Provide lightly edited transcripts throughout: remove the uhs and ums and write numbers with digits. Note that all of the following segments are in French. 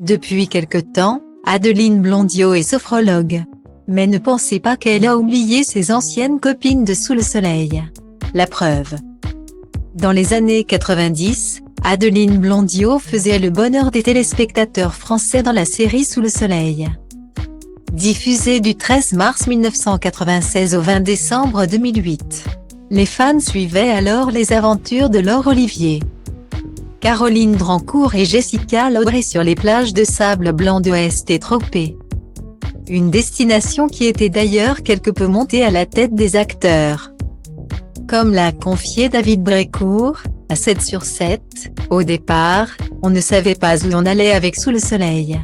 Depuis quelque temps, Adeline Blondiau est sophrologue. Mais ne pensez pas qu'elle a oublié ses anciennes copines de Sous le soleil. La preuve. Dans les années 90, Adeline Blondiau faisait le bonheur des téléspectateurs français dans la série Sous le soleil. Diffusée du 13 mars 1996 au 20 décembre 2008. Les fans suivaient alors les aventures de Laure Olivier, Caroline Drancourt et Jessica Laurey sur les plages de sable blanc de St-Tropez. Une destination qui était d'ailleurs quelque peu montée à la tête des acteurs. Comme l'a confié David Brécourt, à 7 sur 7, au départ, on ne savait pas où on allait avec Sous le soleil.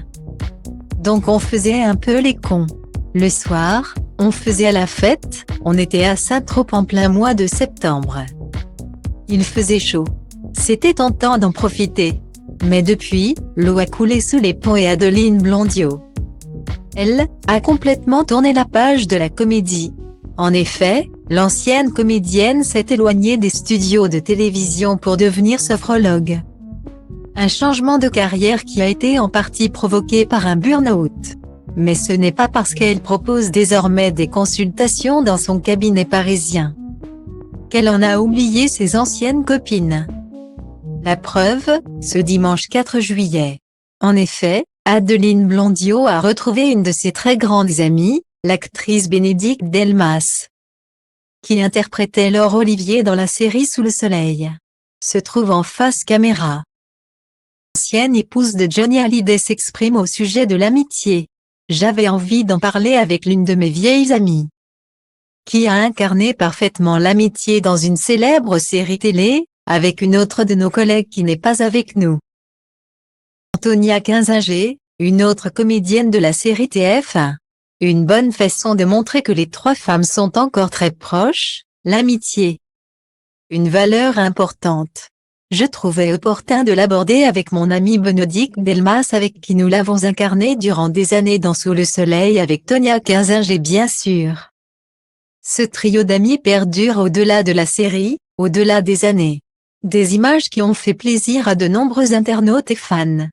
Donc on faisait un peu les cons. Le soir, on faisait la fête, on était à Saint-Tropez en plein mois de septembre. Il faisait chaud. C'était tentant d'en profiter. Mais depuis, l'eau a coulé sous les ponts et Adeline Blondiau, elle, a complètement tourné la page de la comédie. En effet, l'ancienne comédienne s'est éloignée des studios de télévision pour devenir sophrologue. Un changement de carrière qui a été en partie provoqué par un burn-out. Mais ce n'est pas parce qu'elle propose désormais des consultations dans son cabinet parisien qu'elle en a oublié ses anciennes copines. La preuve, ce dimanche 4 juillet. En effet, Adeline Blondiau a retrouvé une de ses très grandes amies, l'actrice Bénédicte Delmas, qui interprétait Laure Olivier dans la série Sous le soleil. Se trouve en face caméra. L'ancienne épouse de Johnny Hallyday s'exprime au sujet de l'amitié. J'avais envie d'en parler avec l'une de mes vieilles amies, qui a incarné parfaitement l'amitié dans une célèbre série télé, avec une autre de nos collègues qui n'est pas avec nous. Antonia Kinzinger, une autre comédienne de la série TF1. Une bonne façon de montrer que les trois femmes sont encore très proches, l'amitié. Une valeur importante. Je trouvais opportun de l'aborder avec mon amie Bénédicte Delmas avec qui nous l'avons incarné durant des années dans Sous le soleil avec Tonia Kinzinger bien sûr. Ce trio d'amis perdure au-delà de la série, au-delà des années. Des images qui ont fait plaisir à de nombreux internautes et fans.